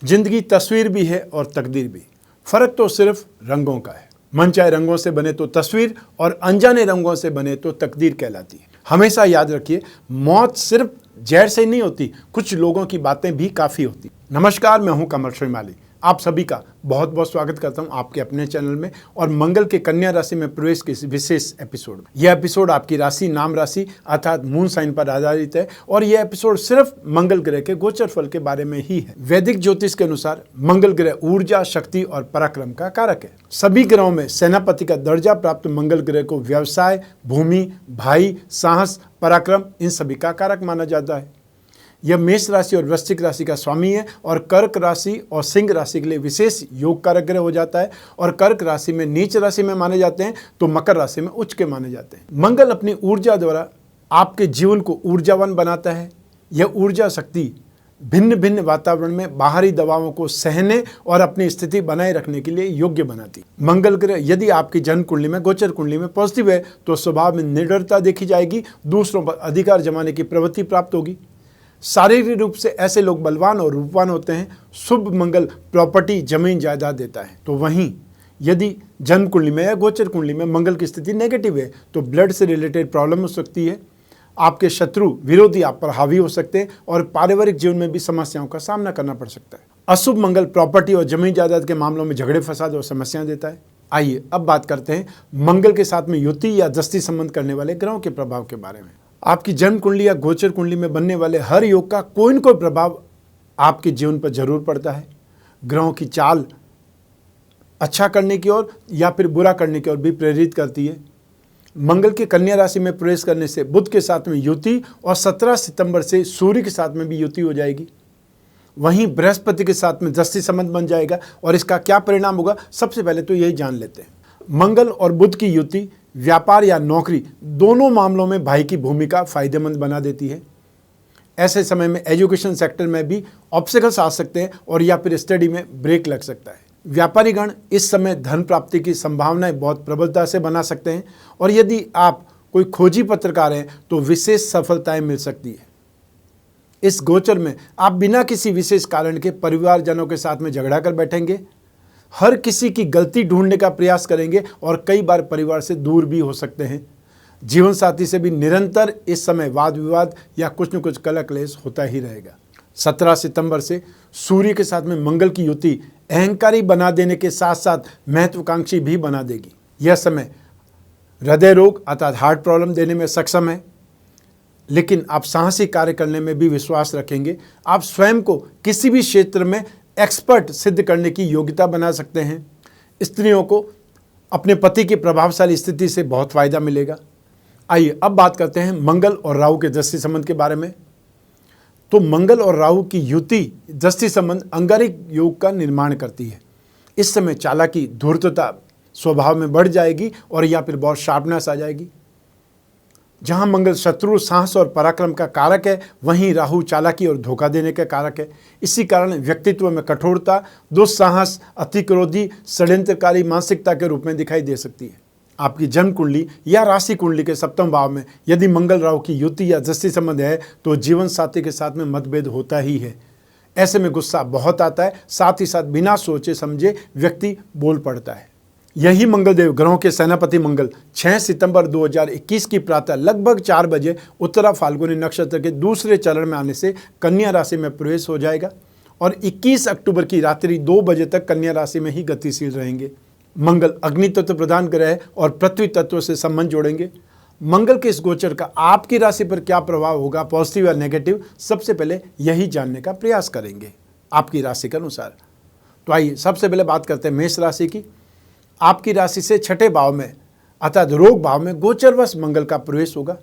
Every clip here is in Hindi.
जिंदगी तस्वीर भी है और तकदीर भी। फर्क तो सिर्फ रंगों का है। मनचाहे रंगों से बने तो तस्वीर और अनजाने रंगों से बने तो तकदीर कहलाती है। हमेशा याद रखिए, मौत सिर्फ जहर से नहीं होती, कुछ लोगों की बातें भी काफ़ी होती। नमस्कार, मैं हूं कमल श्रीमाली। आप सभी का बहुत बहुत स्वागत करता हूं आपके अपने चैनल में और मंगल के कन्या राशि में प्रवेश के इस विशेष एपिसोड में। यह एपिसोड आपकी राशि, नाम राशि अर्थात मून साइन पर आधारित है और यह एपिसोड सिर्फ मंगल ग्रह के गोचर फल के बारे में ही है। वैदिक ज्योतिष के अनुसार मंगल ग्रह ऊर्जा, शक्ति और पराक्रम का कारक है। सभी ग्रहों में सेनापति का दर्जा प्राप्त मंगल ग्रह को व्यवसाय, भूमि, भाई, साहस, पराक्रम इन सभी का कारक माना जाता है। यह मेष राशि और वृश्चिक राशि का स्वामी है और कर्क राशि और सिंह राशि के लिए विशेष योग कारक ग्रह हो जाता है। और कर्क राशि में नीच राशि में माने जाते हैं तो मकर राशि में उच्च के माने जाते हैं। मंगल अपनी ऊर्जा द्वारा आपके जीवन को ऊर्जावान बनाता है। यह ऊर्जा शक्ति भिन्न भिन्न वातावरण में बाहरी दबावों को सहने और अपनी स्थिति बनाए रखने के लिए योग्य बनाती है। मंगल ग्रह यदि आपकी जन्म कुंडली में, गोचर कुंडली में पॉजिटिव है तो स्वभाव में निडरता देखी जाएगी, दूसरों पर अधिकार जमाने की प्रवृत्ति प्राप्त होगी। शारीरिक रूप से ऐसे लोग बलवान और रूपवान होते हैं। शुभ मंगल प्रॉपर्टी, जमीन जायदाद देता है। तो वहीं यदि जन्म कुंडली में या गोचर कुंडली में मंगल की स्थिति नेगेटिव है तो ब्लड से रिलेटेड प्रॉब्लम हो सकती है। आपके शत्रु, विरोधी आप पर हावी हो सकते हैं और पारिवारिक जीवन में भी समस्याओं का सामना करना पड़ सकता है। अशुभ मंगल प्रॉपर्टी और जमीन जायदाद के मामलों में झगड़े, फसाद और समस्याएं देता है। आइए अब बात करते हैं मंगल के साथ में युति या दस्ती संबंध करने वाले ग्रहों के प्रभाव के बारे में। आपकी जन्म कुंडली या गोचर कुंडली में बनने वाले हर योग का कोई न कोई प्रभाव आपके जीवन पर जरूर पड़ता है। ग्रहों की चाल अच्छा करने की ओर या फिर बुरा करने की ओर भी प्रेरित करती है। मंगल के कन्या राशि में प्रवेश करने से बुध के साथ में युति और 17 सितंबर से सूर्य के साथ में भी युति हो जाएगी। वहीं बृहस्पति के साथ में दस्ती संबंध बन जाएगा और इसका क्या परिणाम होगा, सबसे पहले तो यही जान लेते हैं। मंगल और बुध की युति व्यापार या नौकरी दोनों मामलों में भाई की भूमिका फायदेमंद बना देती है। ऐसे समय में एजुकेशन सेक्टर में भी ऑब्स्टेकल्स आ सकते हैं और या फिर स्टडी में ब्रेक लग सकता है। व्यापारी गण इस समय धन प्राप्ति की संभावनाएं बहुत प्रबलता से बना सकते हैं और यदि आप कोई खोजी पत्रकार हैं तो विशेष सफलताएं मिल सकती है। इस गोचर में आप बिना किसी विशेष कारण के परिवारजनों के साथ में झगड़ा कर बैठेंगे, हर किसी की गलती ढूंढने का प्रयास करेंगे और कई बार परिवार से दूर भी हो सकते हैं। जीवन साथी से भी निरंतर इस समय वाद विवाद या कुछ न कुछ कलह क्लेश होता ही रहेगा। 17 सितंबर से सूर्य के साथ में मंगल की युति अहंकारी बना देने के साथ साथ महत्वाकांक्षी भी बना देगी। यह समय हृदय रोग अर्थात हार्ट प्रॉब्लम देने में सक्षम है, लेकिन आप साहसी कार्य करने में भी विश्वास रखेंगे। आप स्वयं को किसी भी क्षेत्र में एक्सपर्ट सिद्ध करने की योग्यता बना सकते हैं। स्त्रियों को अपने पति की प्रभावशाली स्थिति से बहुत फायदा मिलेगा। आइए अब बात करते हैं मंगल और राहु के दृष्टि संबंध के बारे में। तो मंगल और राहु की युति दृष्टि संबंध अंगारिक योग का निर्माण करती है। इस समय चालाकी, धूर्तता स्वभाव में बढ़ जाएगी और या फिर बहुत शार्पनेस आ जाएगी। जहां मंगल शत्रु, साहस और पराक्रम का कारक है, वहीं राहु चालाकी और धोखा देने का कारक है। इसी कारण व्यक्तित्व में कठोरता, दुस्साहस, अतिक्रोधी, षड्यंत्रकारी मानसिकता के रूप में दिखाई दे सकती है। आपकी जन्म कुंडली या राशि कुंडली के सप्तम भाव में यदि मंगल राहु की युति या दृष्टि संबंध है तो जीवन साथी के साथ में मतभेद होता ही है। ऐसे में गुस्सा बहुत आता है, साथ ही साथ बिना सोचे समझे व्यक्ति बोल पड़ता है। यही मंगलदेव ग्रहों के सेनापति मंगल 6 सितंबर 2021 की प्रातः लगभग 4 बजे उत्तरा फाल्गुनी नक्षत्र के दूसरे चरण में आने से कन्या राशि में प्रवेश हो जाएगा और 21 अक्टूबर की रात्रि 2 बजे तक कन्या राशि में ही गतिशील रहेंगे। मंगल अग्नि तत्व प्रधान ग्रह है और पृथ्वी तत्व से संबंध जोड़ेंगे। मंगल के इस गोचर का आपकी राशि पर क्या प्रभाव होगा, पॉजिटिव या नेगेटिव, सबसे पहले यही जानने का प्रयास करेंगे आपकी राशि के अनुसार। तो आइए सबसे पहले बात करते हैं मेष राशि की। आपकी राशि से छठे भाव में अर्थात रोग भाव में गोचरवश मंगल का प्रवेश होगा।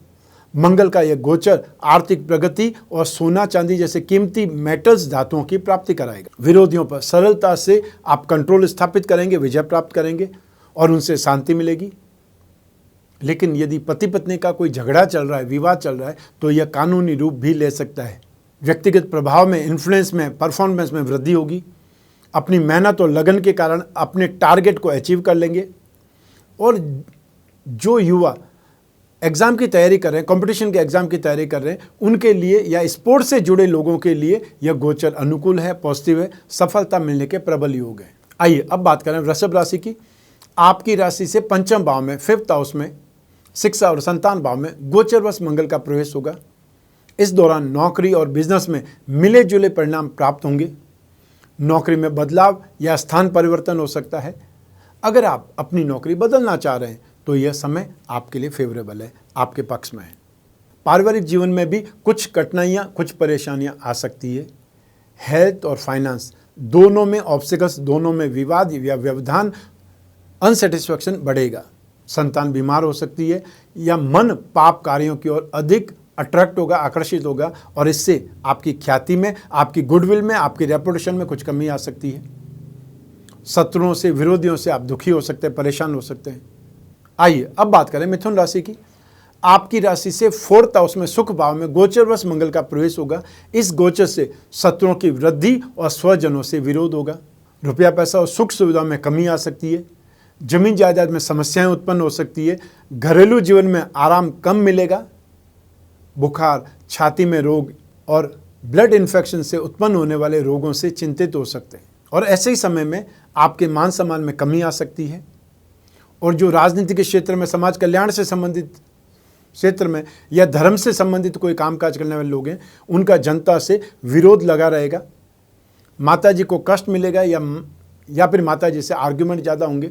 मंगल का यह गोचर आर्थिक प्रगति और सोना चांदी जैसे कीमती मेटल्स, धातुओं की प्राप्ति कराएगा। विरोधियों पर सरलता से आप कंट्रोल स्थापित करेंगे, विजय प्राप्त करेंगे और उनसे शांति मिलेगी। लेकिन यदि पति पत्नी का कोई झगड़ा चल रहा है, विवाद चल रहा है, तो यह कानूनी रूप भी ले सकता है। व्यक्तिगत प्रभाव में, इन्फ्लुएंस में, परफॉर्मेंस में वृद्धि होगी। अपनी मेहनत और लगन के कारण अपने टारगेट को अचीव कर लेंगे। और जो युवा एग्ज़ाम की तैयारी कर रहे हैं, कंपटीशन के एग्ज़ाम की तैयारी कर रहे हैं, उनके लिए या स्पोर्ट्स से जुड़े लोगों के लिए यह गोचर अनुकूल है, पॉजिटिव है, सफलता मिलने के प्रबल योग है। आइए अब बात करें वृषभ राशि की। आपकी राशि से पंचम भाव में, 5th हाउस में, शिक्षा और संतान भाव में गोचरवश मंगल का प्रवेश होगा। इस दौरान नौकरी और बिजनेस में मिले जुले परिणाम प्राप्त होंगे। नौकरी में बदलाव या स्थान परिवर्तन हो सकता है। अगर आप अपनी नौकरी बदलना चाह रहे हैं तो यह समय आपके लिए फेवरेबल है, आपके पक्ष में है। पारिवारिक जीवन में भी कुछ कठिनाइयाँ, कुछ परेशानियाँ आ सकती है। हेल्थ और फाइनेंस दोनों में ऑब्स्टिकल्स, दोनों में विवाद या व्यवधान, अनसेटिस्फैक्शन बढ़ेगा। संतान बीमार हो सकती है या मन पाप कार्यों की ओर अधिक अट्रैक्ट होगा, आकर्षित होगा और इससे आपकी ख्याति में, आपकी गुडविल में, आपकी रेपुटेशन में कुछ कमी आ सकती है। शत्रुओं से, विरोधियों से आप दुखी हो सकते हैं, परेशान हो सकते हैं। आइए अब बात करें मिथुन राशि की। आपकी राशि से 4th हाउस में सुख भाव में गोचरवश मंगल का प्रवेश होगा। इस गोचर से शत्रुओं की वृद्धि और स्वजनों से विरोध होगा। रुपया पैसा और सुख सुविधा में कमी आ सकती है। जमीन जायदाद में समस्याएं उत्पन्न हो सकती है। घरेलू जीवन में आराम कम मिलेगा। बुखार, छाती में रोग और ब्लड इन्फेक्शन से उत्पन्न होने वाले रोगों से चिंतित हो सकते हैं और ऐसे ही समय में आपके मान सम्मान में कमी आ सकती है। और जो राजनीति के क्षेत्र में, समाज कल्याण से संबंधित क्षेत्र में या धर्म से संबंधित कोई कामकाज करने वाले लोग हैं, उनका जनता से विरोध लगा रहेगा। माताजी को कष्ट मिलेगा या फिर माताजी से आर्ग्यूमेंट ज़्यादा होंगे।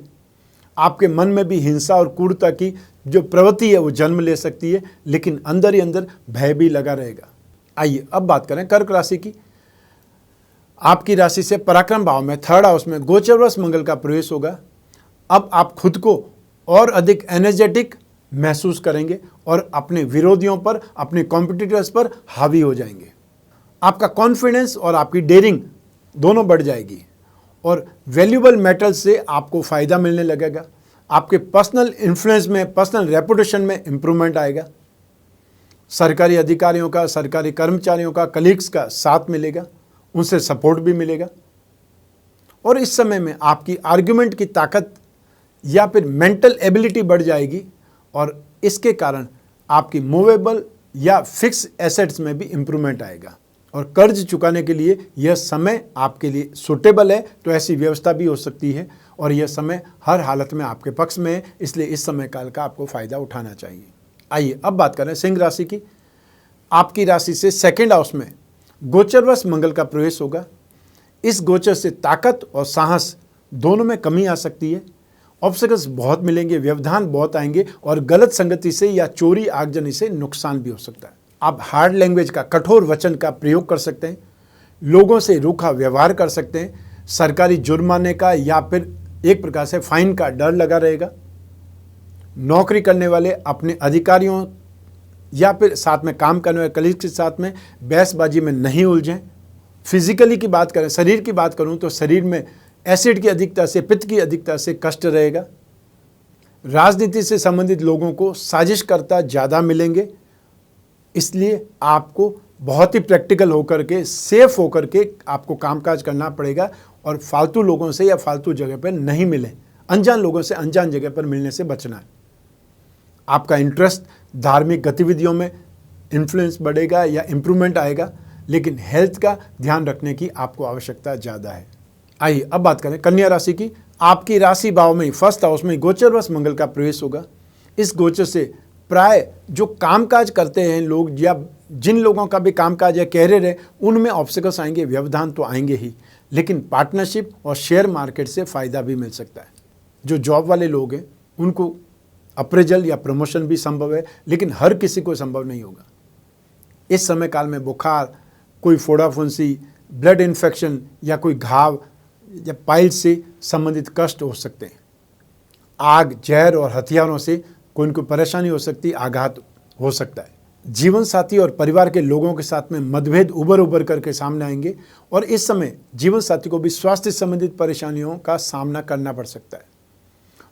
आपके मन में भी हिंसा और क्रूरता की जो प्रवृत्ति है वो जन्म ले सकती है, लेकिन अंदर ही अंदर भय भी लगा रहेगा। आइए अब बात करें कर्क राशि की। आपकी राशि से पराक्रम भाव में 3rd हाउस में गोचरवश मंगल का प्रवेश होगा। अब आप खुद को और अधिक एनर्जेटिक महसूस करेंगे और अपने विरोधियों पर, अपने कॉम्पिटिटर्स पर हावी हो जाएंगे। आपका कॉन्फिडेंस और आपकी डेयरिंग दोनों बढ़ जाएगी और वैल्यूएबल मेटल से आपको फ़ायदा मिलने लगेगा। आपके पर्सनल इन्फ्लुएंस में, पर्सनल रेपुटेशन में इम्प्रूवमेंट आएगा। सरकारी अधिकारियों का, सरकारी कर्मचारियों का, कलीग्स का साथ मिलेगा, उनसे सपोर्ट भी मिलेगा। और इस समय में आपकी आर्ग्यूमेंट की ताकत या फिर मेंटल एबिलिटी बढ़ जाएगी और इसके कारण आपकी मूवेबल या फिक्स एसेट्स में भी इम्प्रूवमेंट आएगा। और कर्ज चुकाने के लिए यह समय आपके लिए सूटेबल है, तो ऐसी व्यवस्था भी हो सकती है और यह समय हर हालत में आपके पक्ष में है, इसलिए इस समय काल का आपको फ़ायदा उठाना चाहिए। आइए अब बात करें सिंह राशि की। आपकी राशि से 2nd हाउस में गोचरवश मंगल का प्रवेश होगा। इस गोचर से ताकत और साहस दोनों में कमी आ सकती है। ऑब्स्टिकल्स बहुत मिलेंगे, व्यवधान बहुत आएंगे और गलत संगति से या चोरी आगजनी से नुकसान भी हो सकता है। आप हार्ड लैंग्वेज का, कठोर वचन का प्रयोग कर सकते हैं, लोगों से रूखा व्यवहार कर सकते हैं, सरकारी जुर्माने का या फिर एक प्रकार से फाइन का डर लगा रहेगा। नौकरी करने वाले अपने अधिकारियों या फिर साथ में काम करने वाले कलीग के साथ में बहसबाजी में नहीं उलझें। फिजिकली की बात करें, शरीर की बात करूं तो शरीर में एसिड की अधिकता से, पित्त की अधिकता से कष्ट रहेगा। राजनीति से संबंधित लोगों को साजिशकर्ता ज़्यादा मिलेंगे, इसलिए आपको बहुत ही प्रैक्टिकल होकर के, सेफ होकर के आपको कामकाज करना पड़ेगा और फालतू लोगों से या फालतू जगह पर नहीं मिलें। अनजान लोगों से अनजान जगह पर मिलने से बचना है। आपका इंटरेस्ट धार्मिक गतिविधियों में इन्फ्लुएंस बढ़ेगा या इम्प्रूवमेंट आएगा, लेकिन हेल्थ का ध्यान रखने की आपको आवश्यकता ज़्यादा है। आइए अब बात करें कन्या राशि की। आपकी राशि भाव में 1st हाउस में गोचरवश मंगल का प्रवेश होगा। इस गोचर से प्राय जो कामकाज करते हैं लोग या जिन लोगों का भी कामकाज है, कैरियर है, उनमें ऑब्स्टिकल्स आएंगे, व्यवधान तो आएंगे ही, लेकिन पार्टनरशिप और शेयर मार्केट से फ़ायदा भी मिल सकता है। जो जॉब वाले लोग हैं उनको अप्रेजल या प्रमोशन भी संभव है, लेकिन हर किसी को संभव नहीं होगा। इस समय काल में बुखार, कोई फोड़ा फुंसी, ब्लड इन्फेक्शन या कोई घाव या पाइल्स से संबंधित कष्ट हो सकते हैं। आग, जहर और हथियारों से कोई इनको परेशानी हो सकती है, आघात हो सकता है। जीवन साथी और परिवार के लोगों के साथ में मतभेद उभर करके सामने आएंगे और इस समय जीवन साथी को भी स्वास्थ्य संबंधित परेशानियों का सामना करना पड़ सकता है।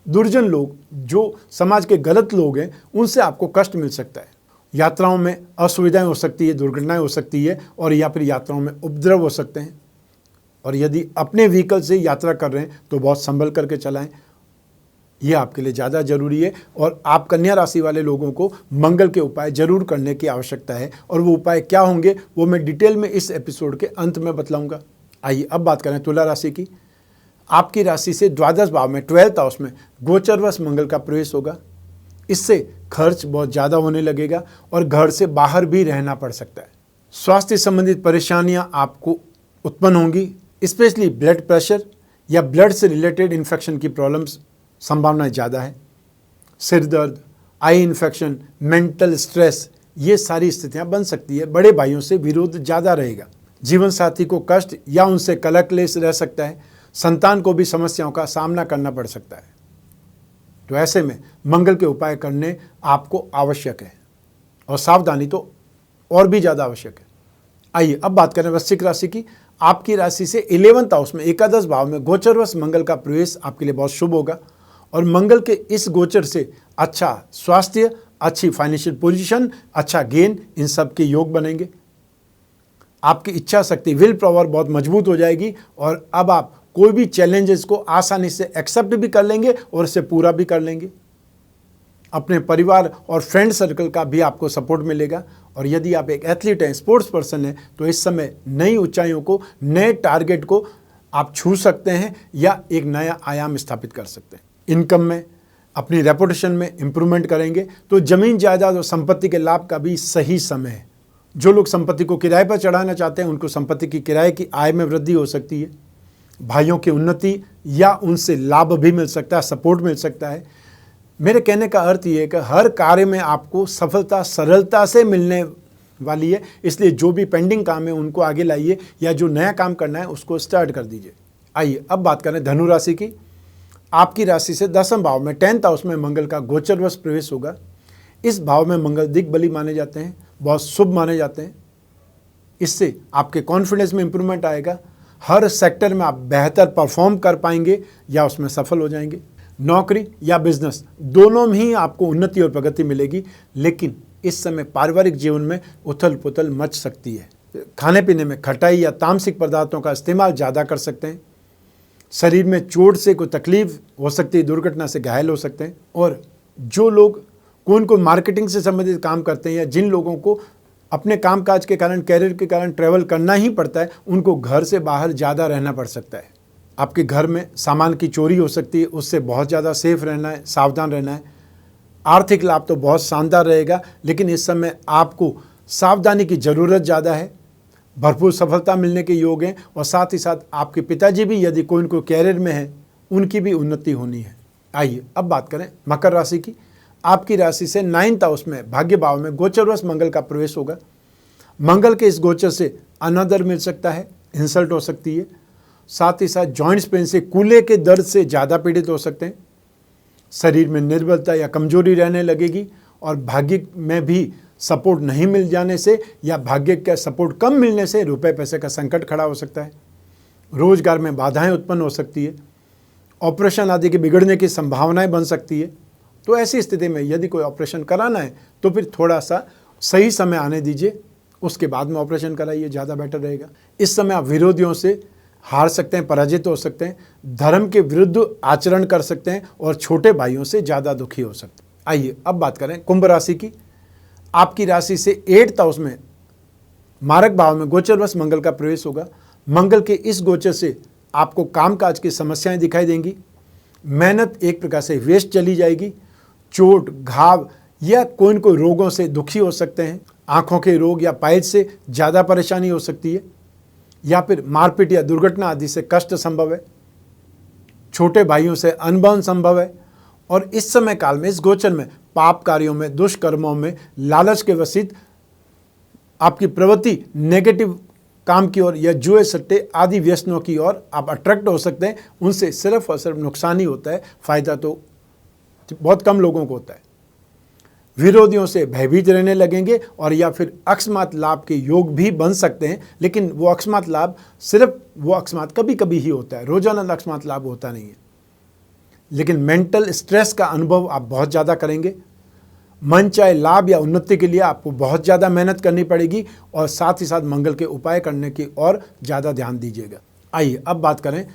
दुर्जन लोग, जो समाज के गलत लोग हैं, उनसे आपको कष्ट मिल सकता है। यात्राओं में असुविधाएं हो सकती है, दुर्घटनाएं हो सकती है और या फिर यात्राओं में उपद्रव हो सकते हैं। और यदि अपने व्हीकल से यात्रा कर रहे हैं तो बहुत संभल करके चलाएं। ये आपके लिए ज़्यादा जरूरी है और आप कन्या राशि वाले लोगों को मंगल के उपाय जरूर करने की आवश्यकता है। और वो उपाय क्या होंगे वो मैं डिटेल में इस एपिसोड के अंत में बतलाऊंगा। आइए अब बात करें तुला राशि की। आपकी राशि से द्वादश भाव में 12th हाउस में गोचरवश मंगल का प्रवेश होगा। इससे खर्च बहुत ज़्यादा होने लगेगा और घर से बाहर भी रहना पड़ सकता है। स्वास्थ्य संबंधित परेशानियां आपको उत्पन्न होंगी, स्पेशली ब्लड प्रेशर या ब्लड से रिलेटेड इन्फेक्शन की प्रॉब्लम्स संभावना ज़्यादा है। सिर दर्द, आई इन्फेक्शन, मेंटल स्ट्रेस, ये सारी स्थितियां बन सकती है। बड़े भाइयों से विरोध ज़्यादा रहेगा। जीवन साथी को कष्ट या उनसे कलह क्लेश रह सकता है। संतान को भी समस्याओं का सामना करना पड़ सकता है। तो ऐसे में मंगल के उपाय करने आपको आवश्यक है और सावधानी तो और भी ज़्यादा आवश्यक है। आइए अब बात करें वृश्चिक राशि की। आपकी राशि से 11th हाउस में एकादश भाव में गोचरवश मंगल का प्रवेश आपके लिए बहुत शुभ होगा और मंगल के इस गोचर से अच्छा स्वास्थ्य, अच्छी फाइनेंशियल पोजीशन, अच्छा गेन, इन सब के योग बनेंगे। आपकी इच्छा शक्ति, विल पावर बहुत मजबूत हो जाएगी और अब आप कोई भी चैलेंजेस को आसानी से एक्सेप्ट भी कर लेंगे और इसे पूरा भी कर लेंगे। अपने परिवार और फ्रेंड सर्कल का भी आपको सपोर्ट मिलेगा और यदि आप एक एथलीट हैं, स्पोर्ट्स पर्सन हैं, तो इस समय नई ऊंचाइयों को, नए टारगेट को आप छू सकते हैं या एक नया आयाम स्थापित कर सकते हैं। इनकम में, अपनी रेपुटेशन में इंप्रूवमेंट करेंगे। तो जमीन जायदाद और संपत्ति के लाभ का भी सही समय है। जो लोग संपत्ति को किराए पर चढ़ाना चाहते हैं उनको संपत्ति की किराए की आय में वृद्धि हो सकती है। भाइयों की उन्नति या उनसे लाभ भी मिल सकता है, सपोर्ट मिल सकता है। मेरे कहने का अर्थ ये है कि हर कार्य में आपको सफलता सरलता से मिलने वाली है, इसलिए जो भी पेंडिंग काम है उनको आगे लाइए या जो नया काम करना है उसको स्टार्ट कर दीजिए। आइए अब बात करें धनु राशि की। आपकी राशि से 10वें भाव में 10th हाउस में मंगल का गोचरवश प्रवेश होगा। इस भाव में मंगल दिग्बली माने जाते हैं, बहुत शुभ माने जाते हैं। इससे आपके कॉन्फिडेंस में इंप्रूवमेंट आएगा। हर सेक्टर में आप बेहतर परफॉर्म कर पाएंगे या उसमें सफल हो जाएंगे। नौकरी या बिजनेस दोनों में ही आपको उन्नति और प्रगति मिलेगी, लेकिन इस समय पारिवारिक जीवन में उथल पुथल मच सकती है। खाने पीने में खटाई या तामसिक पदार्थों का इस्तेमाल ज़्यादा कर सकते हैं। शरीर में चोट से कोई तकलीफ हो सकती है, दुर्घटना से घायल हो सकते हैं। और जो लोग कोई मार्केटिंग से संबंधित काम करते हैं या जिन लोगों को अपने कामकाज के कारण, कैरियर के कारण ट्रैवल करना ही पड़ता है, उनको घर से बाहर ज़्यादा रहना पड़ सकता है। आपके घर में सामान की चोरी हो सकती है, उससे बहुत ज़्यादा सेफ रहना है, सावधान रहना है। आर्थिक लाभ तो बहुत शानदार रहेगा, लेकिन इस समय आपको सावधानी की ज़रूरत ज़्यादा है। भरपूर सफलता मिलने के योग हैं और साथ ही साथ आपके पिताजी भी यदि कोई कैरियर में है उनकी भी उन्नति होनी है। आइए अब बात करें मकर राशि की। आपकी राशि से 9th हाउस में भाग्य भाव में गोचरवश मंगल का प्रवेश होगा। मंगल के इस गोचर से अनादर मिल सकता है, इंसल्ट हो सकती है। साथ ही साथ जॉइंट्स पेन से, कूल्हे के दर्द से ज़्यादा पीड़ित हो सकते हैं। शरीर में निर्बलता या कमजोरी रहने लगेगी और भाग्य में भी सपोर्ट नहीं मिल जाने से या भाग्य का सपोर्ट कम मिलने से रुपए पैसे का संकट खड़ा हो सकता है। रोजगार में बाधाएं उत्पन्न हो सकती है। ऑपरेशन आदि के बिगड़ने की संभावनाएं बन सकती है। तो ऐसी स्थिति में यदि कोई ऑपरेशन कराना है तो फिर थोड़ा सा सही समय आने दीजिए, उसके बाद में ऑपरेशन कराइए, ज़्यादा बेटर रहेगा। इस समय आप विरोधियों से हार सकते हैं, पराजित हो सकते हैं, धर्म के विरुद्ध आचरण कर सकते हैं और छोटे भाइयों से ज़्यादा दुखी हो सकते हैं। आइए अब बात करें कुंभ राशि की। आपकी राशि से 8th हाउस में मारक भाव में गोचरवश मंगल का प्रवेश होगा। मंगल के इस गोचर से आपको कामकाज की समस्याएं दिखाई देंगी। मेहनत एक प्रकार से वेस्ट चली जाएगी। चोट, घाव या कोई रोगों से दुखी हो सकते हैं। आंखों के रोग या पाइल्स से ज़्यादा परेशानी हो सकती है या फिर मारपीट या दुर्घटना आदि से कष्ट संभव है। छोटे भाइयों से अनबन संभव है और इस समय काल में, इस गोचर में पाप कार्यों में, दुष्कर्मों में, लालच के वशीत आपकी प्रवृत्ति नेगेटिव काम की ओर या जुए सट्टे आदि व्यसनों की ओर आप अट्रैक्ट हो सकते हैं। उनसे सिर्फ और सिर्फ नुकसान ही होता है, फायदा तो बहुत कम लोगों को होता है। विरोधियों से भयभीत रहने लगेंगे और या फिर अकस्मात लाभ के योग भी बन सकते हैं, लेकिन वो अकस्मात लाभ सिर्फ वो अकस्मात कभी कभी ही होता है, रोजाना अकस्मात लाभ होता नहीं है। लेकिन मेंटल स्ट्रेस का अनुभव आप बहुत ज़्यादा करेंगे। मन चाहे लाभ या उन्नति के लिए आपको बहुत ज़्यादा मेहनत करनी पड़ेगी और साथ ही साथ मंगल के उपाय करने की और ज़्यादा ध्यान दीजिएगा। आइए अब बात करें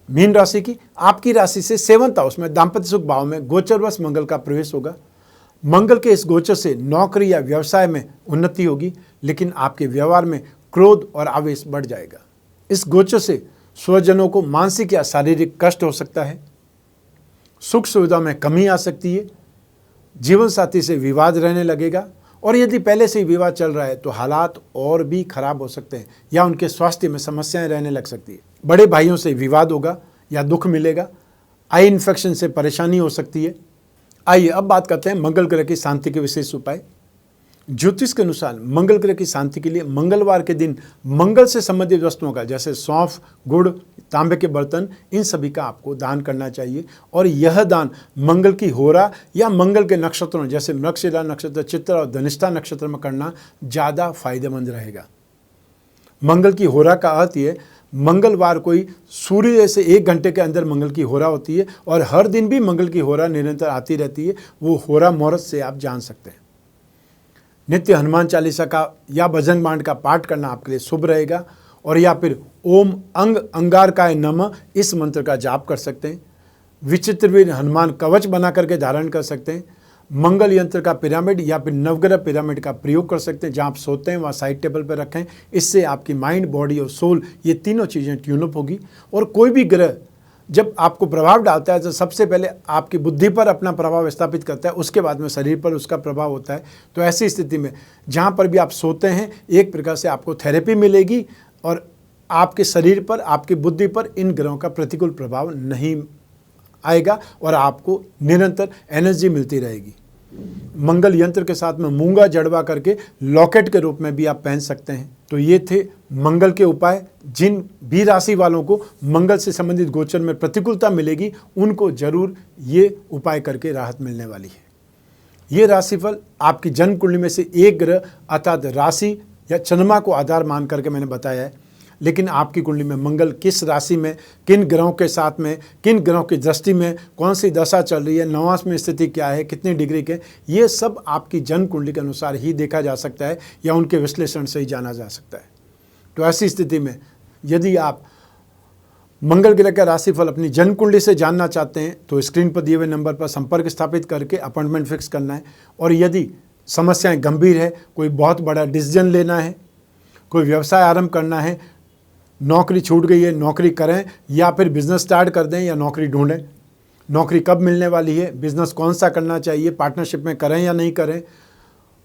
मीन राशि की, आपकी राशि से 7th हाउस में दाम्पत्य सुख भाव में गोचरवश मंगल का प्रवेश होगा। मंगल के इस गोचर से नौकरी या व्यवसाय में उन्नति होगी, लेकिन आपके व्यवहार में क्रोध और आवेश बढ़ जाएगा। इस गोचर से स्वजनों को मानसिक या शारीरिक कष्ट हो सकता है। सुख सुविधा में कमी आ सकती है। जीवन साथी से विवाद रहने लगेगा, और यदि पहले से ही विवाद चल रहा है तो हालात और भी खराब हो सकते हैं या उनके स्वास्थ्य में समस्याएं रहने लग सकती है। बड़े भाइयों से विवाद होगा या दुख मिलेगा। आई इन्फेक्शन से परेशानी हो सकती है। आइए अब बात करते हैं मंगल ग्रह की शांति के विशेष उपाय। ज्योतिष के अनुसार मंगल ग्रह की शांति के लिए मंगलवार के दिन मंगल से संबंधित वस्तुओं का, जैसे सौंफ, गुड़, तांबे के बर्तन, इन सभी का आपको दान करना चाहिए। और यह दान मंगल की होरा या मंगल के नक्षत्रों जैसे मृगशिरा नक्षत्र, चित्रा और धनिष्ठा नक्षत्र में करना ज़्यादा फायदेमंद रहेगा। मंगल की होरा का अर्थ ये, मंगलवार को ही सूर्य से 1 घंटे के अंदर मंगल की होरा होती है, और हर दिन भी मंगल की होरा निरंतर आती रहती है। वो होरा मुहूर्त से आप जान सकते हैं। नित्य हनुमान चालीसा का या भजन बाण का पाठ करना आपके लिए शुभ रहेगा, और या फिर ओम अंग अंगारकाय नमः इस मंत्र का जाप कर सकते हैं। विचित्रवीर हनुमान कवच बना करके धारण कर सकते हैं। मंगल यंत्र का पिरामिड या फिर नवग्रह पिरामिड का प्रयोग कर सकते हैं। जहाँ आप सोते हैं वहाँ साइड टेबल पर रखें। इससे आपकी माइंड, बॉडी और सोल, ये तीनों चीज़ें ट्यूनअप होगी। और कोई भी ग्रह जब आपको प्रभाव डालता है तो सबसे पहले आपकी बुद्धि पर अपना प्रभाव स्थापित करता है, उसके बाद में शरीर पर उसका प्रभाव होता है। तो ऐसी स्थिति में जहाँ पर भी आप सोते हैं, एक प्रकार से आपको थेरेपी मिलेगी, और आपके शरीर पर, आपकी बुद्धि पर इन ग्रहों का प्रतिकूल प्रभाव नहीं आएगा, और आपको निरंतर एनर्जी मिलती रहेगी। मंगल यंत्र के साथ में मूंगा जड़वा करके लॉकेट के रूप में भी आप पहन सकते हैं। तो ये थे मंगल के उपाय। जिन भी राशि वालों को मंगल से संबंधित गोचर में प्रतिकूलता मिलेगी, उनको जरूर ये उपाय करके राहत मिलने वाली है। ये राशिफल आपकी जन्म कुंडली में से एक ग्रह अर्थात राशि या चंद्रमा को आधार मान करके मैंने बताया है, लेकिन आपकी कुंडली में मंगल किस राशि में, किन ग्रहों के साथ में, किन ग्रहों की दृष्टि में, कौन सी दशा चल रही है, नवांश में स्थिति क्या है, कितनी डिग्री के, ये सब आपकी जन्म कुंडली के अनुसार ही देखा जा सकता है या उनके विश्लेषण से ही जाना जा सकता है। तो ऐसी स्थिति में यदि आप मंगल ग्रह का राशिफल अपनी जन्म कुंडली से जानना चाहते हैं तो स्क्रीन पर दिए हुए नंबर पर संपर्क स्थापित करके अपॉइंटमेंट फिक्स करना है। और यदि समस्याएं गंभीर है, कोई बहुत बड़ा डिसीजन लेना है, कोई व्यवसाय आरंभ करना है, नौकरी छूट गई है, नौकरी करें या फिर बिजनेस स्टार्ट कर दें या नौकरी ढूंढें, नौकरी कब मिलने वाली है, बिजनेस कौन सा करना चाहिए, पार्टनरशिप में करें या नहीं करें,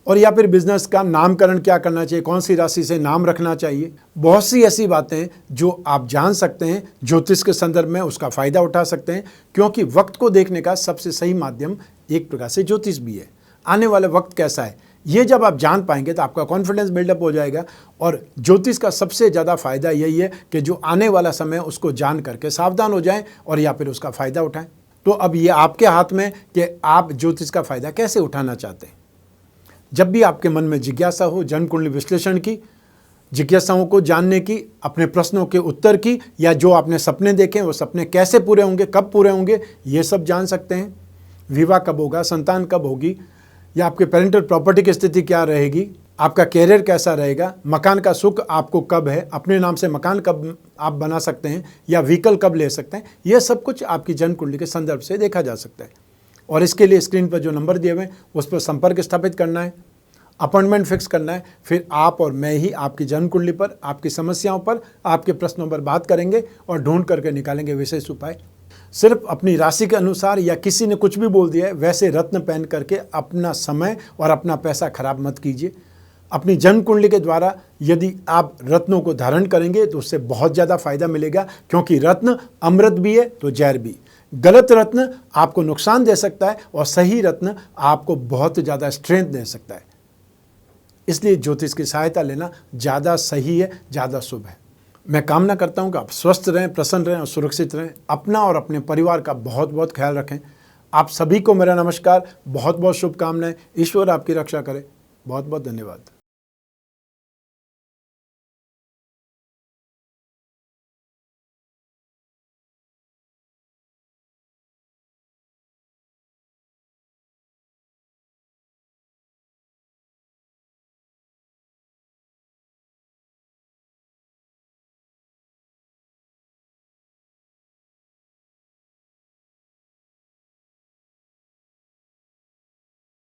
और या फिर बिजनेस का नामकरण क्या करना चाहिए, कौन सी राशि से नाम रखना चाहिए, बहुत सी ऐसी बातें जो आप जान सकते हैं ज्योतिष के संदर्भ में, उसका फ़ायदा उठा सकते हैं। क्योंकि वक्त को देखने का सबसे सही माध्यम एक प्रकार से ज्योतिष भी है। आने वाला वक्त कैसा है, ये जब आप जान पाएंगे तो आपका कॉन्फिडेंस बिल्डअप हो जाएगा। और ज्योतिष का सबसे ज़्यादा फायदा यही है कि जो आने वाला समय उसको जान करके सावधान हो जाएं और या फिर उसका फ़ायदा उठाएं। तो अब ये आपके हाथ में कि आप ज्योतिष का फ़ायदा कैसे उठाना चाहते हैं। जब भी आपके मन में जिज्ञासा हो जन्म कुंडली विश्लेषण की, जिज्ञासाओं को जानने की, अपने प्रश्नों के उत्तर की, या जो आपने सपने देखे वो सपने कैसे पूरे होंगे, कब पूरे होंगे, ये सब जान सकते हैं। विवाह कब होगा, संतान कब होगी, या आपके पेरेंटल प्रॉपर्टी की स्थिति क्या रहेगी, आपका कैरियर कैसा रहेगा, मकान का सुख आपको कब है, अपने नाम से मकान कब आप बना सकते हैं, या व्हीकल कब ले सकते हैं, यह सब कुछ आपकी जन्म कुंडली के संदर्भ से देखा जा सकता है। और इसके लिए स्क्रीन पर जो नंबर दिए हुए हैं उस पर संपर्क स्थापित करना है, अपॉइंटमेंट फिक्स करना है। फिर आप और मैं ही आपकी जन्म कुंडली पर, आपकी समस्याओं पर, आपके प्रश्नों पर बात करेंगे और ढूंढ करके निकालेंगे विशेष उपाय। सिर्फ अपनी राशि के अनुसार या किसी ने कुछ भी बोल दिया है वैसे रत्न पहन करके अपना समय और अपना पैसा खराब मत कीजिए। अपनी जन्म कुंडली के द्वारा यदि आप रत्नों को धारण करेंगे तो उससे बहुत ज़्यादा फायदा मिलेगा, क्योंकि रत्न अमृत भी है तो जहर भी। गलत रत्न आपको नुकसान दे सकता है और सही रत्न आपको बहुत ज़्यादा स्ट्रेंथ दे सकता है। इसलिए ज्योतिष की सहायता लेना ज़्यादा सही है, ज़्यादा शुभ है। मैं कामना करता हूं कि आप स्वस्थ रहें, प्रसन्न रहें और सुरक्षित रहें। अपना और अपने परिवार का बहुत बहुत ख्याल रखें। आप सभी को मेरा नमस्कार, बहुत बहुत शुभकामनाएं। ईश्वर आपकी रक्षा करे। बहुत बहुत धन्यवाद।